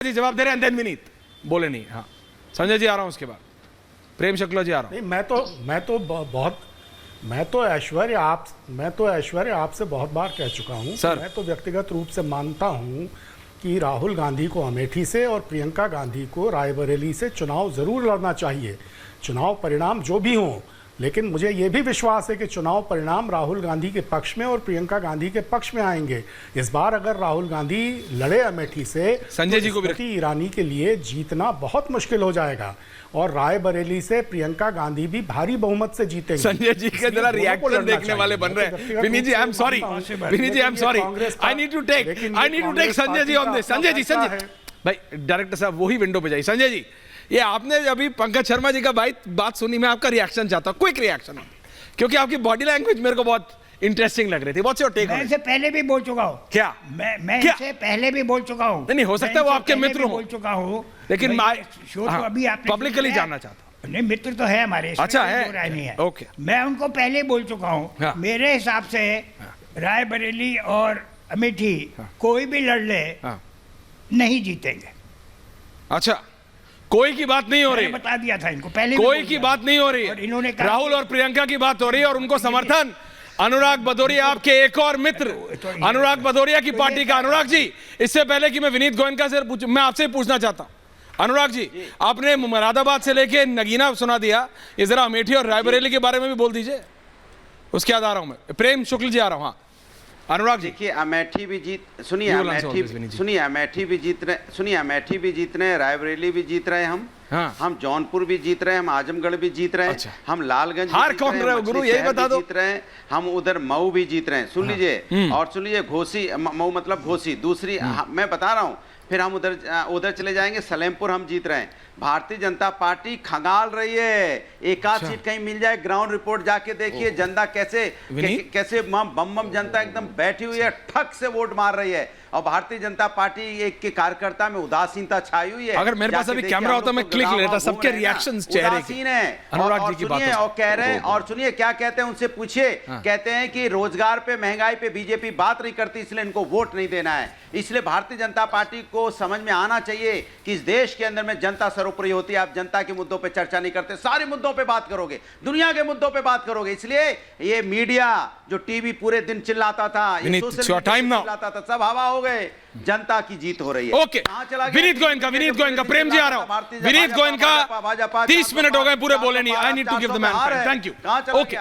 जी जवाब दे रहे हैं, देन विनीत बोले नहीं। हाँ संजय जी आ रहा हूं, उसके बाद प्रेम शुक्ला जी आ रहा हूं। नहीं, मैं तो ऐश्वर्य आपसे बहुत बार कह चुका हूं सर, मैं तो व्यक्तिगत रूप से मानता हूं कि राहुल गांधी को अमेठी से और प्रियंका गांधी को रायबरेली से चुनाव जरूर लड़ना चाहिए, चुनाव परिणाम जो भी हों। लेकिन मुझे ये भी विश्वास है कि चुनाव परिणाम राहुल गांधी के पक्ष में और प्रियंका गांधी के पक्ष में आएंगे। इस बार अगर राहुल गांधी लड़े अमेठी से, संजय जी को भी स्मृति ईरानी के लिए जीतना बहुत मुश्किल हो जाएगा और रायबरेली से प्रियंका गांधी भी भारी बहुमत से जीतेंगे। संजय जी के जरा रिएक्शन देखने वाले बन रहे हैं। Vineet ji I am sorry, Vineet ji I am sorry, I need to take Sanjay ji on this. Sanjay भाई डायरेक्टर साहब वही विंडो पे जाइए। संजय जी, ये आपने अभी पंकज शर्मा जी का बात सुनी, मैं आपका रिएक्शन चाहता हूं, क्विक रिएक्शन, क्योंकि आपकी बॉडी लैंग्वेज मेरे को बहुत इंटरेस्टिंग लग रही थी। What's your take? मैं इससे पहले भी बोल चुका हूं। क्या? मैं इससे पहले भी बोल चुका हूं। नहीं, हो सकता है वो आपके मित्र हो, बोल चुका हूं, लेकिन मैं अभी आपने पब्लिकली जानना चाहता हूं। नहीं, मित्र तो है हमारे। अच्छा है, नहीं है। ओके, मैं उनको पहले बोल चुका हूं। मेरे हिसाब से रायबरेली और अमेठी कोई भी लड़ ले नहीं जीतेंगे। अच्छा, कोई की बात नहीं हो रही, बता दिया था इनको पहले, कोई की बात नहीं हो रही है। इन्होंने राहुल और प्रियंका की बात हो रही है और उनको समर्थन अनुराग भदौरिया, आपके एक और मित्र अनुराग भदौरिया की पार्टी का। अनुराग जी, इससे पहले कि मैं विनीत गोयनका से मैं आपसे पूछना चाहता हूं, अनुराग जी आपने मुरादाबाद से लेके नगीना सुना दिया, ये जरा अमेठी और रायबरेली के बारे में भी बोल दीजिए। उसके बाद आ रहा हूं मैं, प्रेम शुक्ल जी आ रहा हूं। हाँ अनुराग जी, देखिए अमेठी भी जीत, सुनिए अमेठी भी जीत रहे हैं, रायबरेली भी जीत रहे हैं हम जौनपुर भी जीत रहे हैं, हम आजमगढ़ भी जीत रहे हैं। अच्छा। हम लालगंज हार कौन रहे हो गुरु, यही बता दो। जीत रहे हैं हम, उधर मऊ भी जीत रहे हैं। सुन लीजिए, और सुन लीजिए, घोसी, मऊ मतलब घोसी दूसरी, मैं बता रहा हूँ। फिर हम उधर चले जाएंगे, सलेमपुर हम जीत रहे हैं। भारतीय जनता पार्टी खंगाल रही है, एक आध सीट कहीं मिल जाए। ग्राउंड रिपोर्ट जाके देखिए, जनता कैसे बम जनता एकदम बैठी हुई है, ठक से वोट मार रही है। और भारतीय जनता पार्टी एक के कार्यकर्ता में उदासीनता छाई हुई है। अगर मेरे पास अभी कैमरा होता मैं क्लिक लेता, सबके रिएक्शंस चेहरे के। अनुराग जी की बात है, और कह रहे हैं, और सुनिए क्या कहते हैं, उनसे पूछिए। कहते हैं कि रोजगार पे, महंगाई पे बीजेपी बात नहीं करती, इसलिए इनको वोट नहीं देना है। इसलिए भारतीय जनता पार्टी को समझ में आना चाहिए कि इस देश के अंदर में जनता सर्वोपरि होती है। आप जनता के मुद्दों पे चर्चा नहीं करते, सारे मुद्दों पे बात करोगे, दुनिया के मुद्दों पे बात करोगे। इसलिए ये मीडिया जो टीवी पूरे दिन चिल्लाता था, ये सोशल मीडिया चिल्लाता था, सब हवा हो गए। जनता की जीत हो रही है। ओके, विनीत गोयनका, प्रेम जी आ रहा हूं। विनीत गोयनका 30 मिनट हो गए पूरे बोले नहीं। I need to give the man time, thank you. Okay,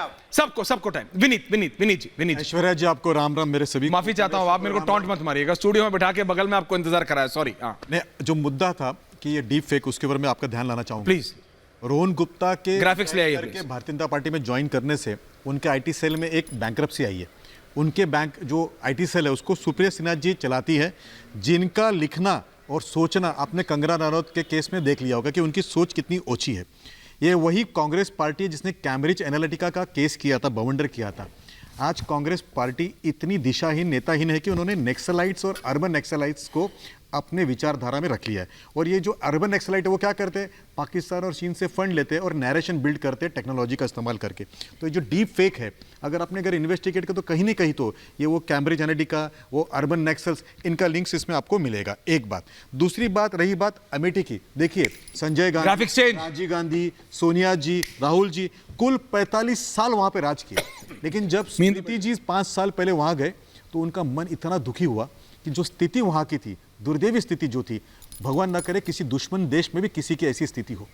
सबको टाइम। विनीत जी। ऐश्वर्या जी आपको राम राम। मेरे सभी माफी चाहता हूं, आप मेरे को टॉन्ट मत मारिएगा, स्टूडियो में बैठा के बगल में आपको इंतजार कराया, सॉरी। नहीं, जो मुद्दा था कि ये डीप फेक, उसके ऊपर मैं आपका ध्यान लाना चाहूंगा प्लीज। रोहन गुप्ता के ग्राफिक्स ले आइए भारतीय जनता पार्टी में ज्वाइन करने से उनके आईटी सेल में एक बैंक्रप्सी आई है। उनके बैंक जो आईटी सेल है उसको सुप्रिया सिन्हा जी चलाती है, जिनका लिखना और सोचना आपने कंगना रनौत के केस में देख लिया होगा कि उनकी सोच कितनी ओछी है। ये वही कांग्रेस पार्टी है जिसने कैम्ब्रिज एनालिटिका का केस किया था, बवंडर किया था। आज कांग्रेस पार्टी इतनी दिशाहीन, नेताहीन है कि उन्होंने नक्सलाइट्स और अर्बन नक्सलाइट्स को अपने विचारधारा में रख लिया है। और ये जो अर्बन नक्सलाइट है वो क्या करते हैं, पाकिस्तान और चीन से फंड लेते हैं और नैरेशन बिल्ड करते हैं टेक्नोलॉजी का इस्तेमाल करके। तो ये जो डीप फेक है, अगर इन्वेस्टिगेट कर तो कहीं ना कहीं तो ये वो कैम्ब्रिज एनालिटिका, वो अर्बन नक्सल्स, इनका लिंक्स इसमें आपको मिलेगा। एक बात। दूसरी बात, रही बात अमेठी की, देखिए संजय गांधी, राजीव गांधी, सोनिया जी, राहुल जी, कुल 45 साल वहां पर राज किया। लेकिन जब स्मृति जी 5 साल पहले वहां गए तो उनका मन इतना दुखी हुआ कि जो स्थिति वहां की थी, दुर्दैवी स्थिति जो थी, भगवान ना करे किसी दुश्मन देश में भी किसी की ऐसी स्थिति हो,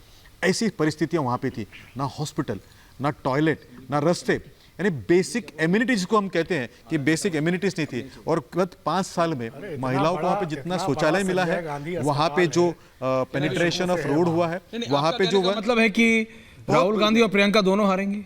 ऐसी परिस्थितियां वहां पे थी। ना हॉस्पिटल, ना टॉयलेट, ना रास्ते, यानी बेसिक एम्यूनिटीज को हम कहते हैं कि बेसिक एम्यूनिटीज नहीं थी। और गत 5 साल में महिलाओं को वहां पे जितना शौचालय मिला है, वहां पे जो पेनिट्रेशन ऑफ रोड हुआ है, वहां पे जो मतलब है कि राहुल गांधी और प्रियंका दोनों हारेंगे,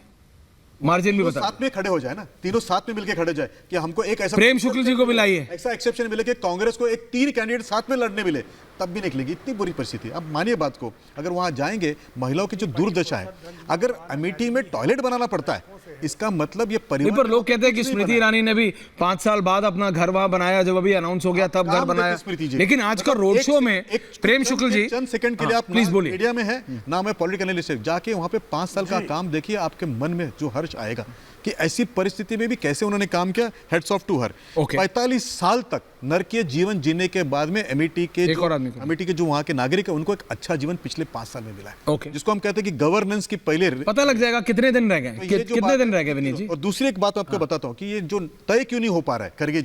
मार्जिन भी बता, साथ में खड़े हो जाए ना, तीनों साथ में मिलकर खड़े जाए कि हमको एक ऐसा प्रेम शुक्ल जी को भी लाइए, ऐसा एक्सेप्शन मिले कि कांग्रेस को एक 3 कैंडिडेट साथ में लड़ने मिले, तब भी निकलेगी। इतनी बुरी परिस्थिति। अब मानिए बात को, अगर वहां जाएंगे, महिलाओं की जो दुर्दशा है, अगर अमेठी में टॉयलेट बनाना पड़ता है, इसका मतलब ये परिवार। पर लोग कहते हैं कि स्मृति ईरानी ने भी 5 साल बाद अपना घर वहां बनाया, जब अभी अनाउंस हो गया तब घर बनाया। लेकिन आज का रोड शो में प्रेम शुक्ल जी, चंद सेकंड के लिए आप प्लीज बोलिए, मीडिया में है ना, मैं पॉलिटिकल एनालिस्ट, जाके वहां पे 5 साल का काम देखिए, आपके मन में जो हर्ष आएगा। कि ऐसी परिस्थिति में भी कैसे उन्होंने काम किया। Hats off to her. Okay. 45 साल तक नरकीय जीवन जीने के बाद में अमेठी के जो वहां के नागरिक है उनको एक अच्छा जीवन पिछले 5 साल में मिला है। Okay. जिसको हम कहते हैं कि गवर्नेंस की पहले पता लग जाएगा कितने दिन रह गए, कितने दिन रह गए विनीत जी। और दूसरी एक बात आपको बताता हूं कि ये जो तय क्यों नहीं हो पा रहा है खड़गे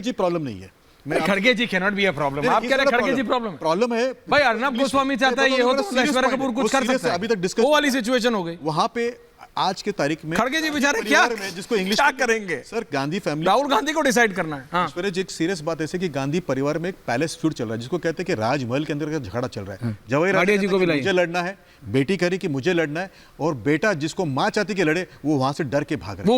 जी प्रॉब्लम नहीं है। खड़गे ji can not be a problem. आप कह रहे हैं खड़गे जी प्रॉब्लम है भाई। अर्नब गोस्वामी चाहता है ये हो तो ऐश्वर्या कपूर कुछ कर सकता है। अभी तक डिस्कस वो वाली सिचुएशन हो गई वहां पे। आज के तारीख में खड़गे जी बेचारे क्या जिसको इंग्लिश क्या करेंगे सर, गांधी फैमिली, राहुल गांधी को डिसाइड करना है। हाँ। ऐश्वर्या जी एक सीरियस बात ऐसे कि गांधी परिवार में एक पैलेस फ्यूड चल रहा है जिसको कहते हैं कि राजमहल के अंदर का झगड़ा चल रहा है। जवाहरलाल जी को भी मुझे लड़ना है, बेटी कह रही कि मुझे लड़ना है, और बेटा जिसको मां चाहती कि लड़े वो वहां से डर के भाग रहा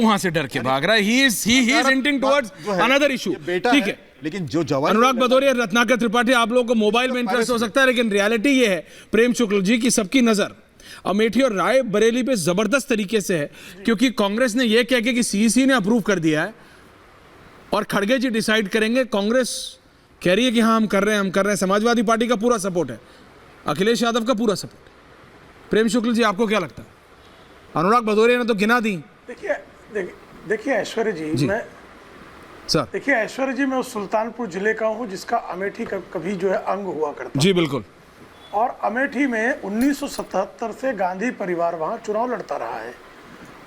है। He is hinting towards another issue. ठीक है, लेकिन जो जवान अनुराग भदौरिया, रत्नाकर त्रिपाठी, आप लोगों को मोबाइल में इंटरेस्ट हो सकता है, लेकिन रियलिटी ये है प्रेम शुक्ल जी की सबकी नजर अमेठी और राय बरेली पे जबरदस्त तरीके से है, क्योंकि कांग्रेस ने यह कह के कि सीईसी ने अप्रूव कर दिया है और खड़गे जी डिसाइड करेंगे। कांग्रेस कह रही है कि हाँ हम कर रहे हैं। समाजवादी पार्टी का पूरा सपोर्ट है, अखिलेश यादव का पूरा सपोर्ट है। प्रेम शुक्ल जी आपको क्या लगता है? अनुराग भदौरिया ने तो गिना दी। देखिए ऐश्वर्या जी, मैं सर देखिए ऐश्वर्या जी, मैं उस सुल्तानपुर जिले का हूँ जिसका अमेठी का कभी जो है अंग हुआ करता। जी बिल्कुल। और अमेठी में 1977 से गांधी परिवार वहाँ चुनाव लड़ता रहा है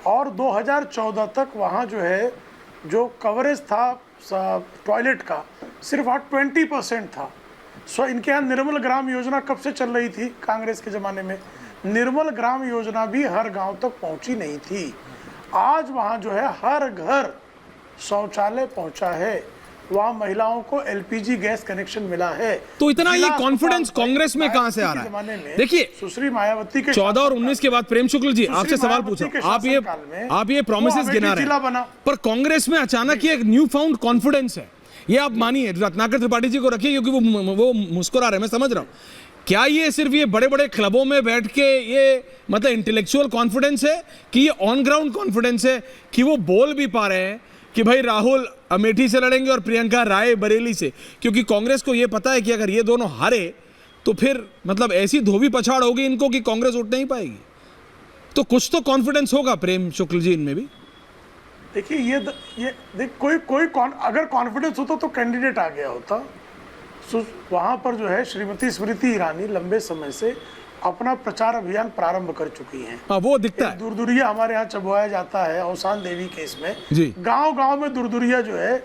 और 2014 तक वहाँ जो है जो कवरेज था टॉयलेट का सिर्फ 20% था। सो इनके यहाँ निर्मल ग्राम योजना कब से चल रही थी? कांग्रेस के ज़माने में निर्मल ग्राम योजना भी हर गांव तक पहुँची नहीं थी। आज वहाँ जो है हर घर शौचालय पहुँचा है, वहाँ महिलाओं को एलपीजी गैस कनेक्शन मिला है। तो इतना ये कॉन्फिडेंस कांग्रेस में कहां से आ रहा है? देखिए सुश्री मायावती के 14 और 19 के बाद प्रेम शुक्ल जी आपसे सवाल पूछा, आप ये प्रॉमिसेस गिना रहे हैं, पर कांग्रेस में अचानक ये एक न्यू फाउंड कॉन्फिडेंस है, ये आप मानिए। रत्नाकर त्रिपाठी जी को रखिए क्योंकि वो मुस्कुरा रहे हैं, मैं समझ रहा हूँ। क्या ये सिर्फ ये बड़े बड़े क्लबों में बैठ के ये मतलब इंटेलेक्चुअल कॉन्फिडेंस है कि ये ऑन ग्राउंड कॉन्फिडेंस है कि वो बोल भी पा रहे हैं कि भाई राहुल अमेठी से लड़ेंगे और प्रियंका राय बरेली से? क्योंकि कांग्रेस को यह पता है कि अगर ये दोनों हारे तो फिर मतलब ऐसी धोबी पछाड़ होगी इनको कि कांग्रेस उठ नहीं पाएगी। तो कुछ तो कॉन्फिडेंस होगा प्रेम शुक्ल जी इनमें भी। देखिए अगर कॉन्फिडेंस होता तो कैंडिडेट आ गया होता। वहां पर जो है श्रीमती स्मृति ईरानी लंबे समय से अपना प्रचार अभियान प्रारंभ कर चुकी हैं। वो दिखता है। दुरदुरिया हमारे यहाँ चबवाया जाता है अवसान देवी केस में। गांव-गांव में दुरदुरिया जो है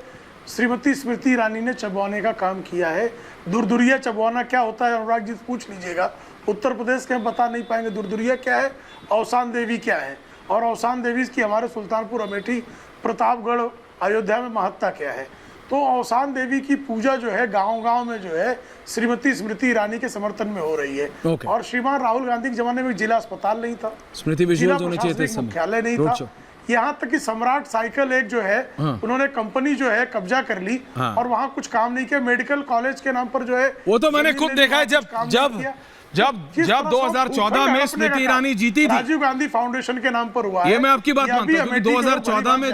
श्रीमती स्मृति ईरानी ने चबवाने का काम किया है। दुरदुरिया चबवाना क्या होता है अनुराग जी पूछ लीजिएगा, उत्तर प्रदेश के हम बता नहीं पाएंगे दुरदुरिया क्या है, अवसान देवी क्या है, और अवसान देवी की हमारे सुल्तानपुर अमेठी प्रतापगढ़ अयोध्या में महत्ता क्या है। तो अवसान देवी की पूजा जो है गांव-गांव में जो है श्रीमती स्मृति ईरानी के समर्थन में हो रही है। और श्रीमान राहुल गांधी के जमाने में जिला अस्पताल नहीं था, जिला प्रशासनिक मुख्यालय नहीं था, यहाँ तक कि सम्राट साइकिल एक जो है उन्होंने कंपनी जो है कब्जा कर ली और वहाँ कुछ काम नहीं किया। मेडिकल कॉलेज के नाम पर जो है वो तो मैंने खुद देखा है जब 2014 में स्मृति ईरानी जीती थी, राजीव गांधी फाउंडेशन के नाम पर हुआ है। ये मैं आपकी बात मानता हूं, 2014 में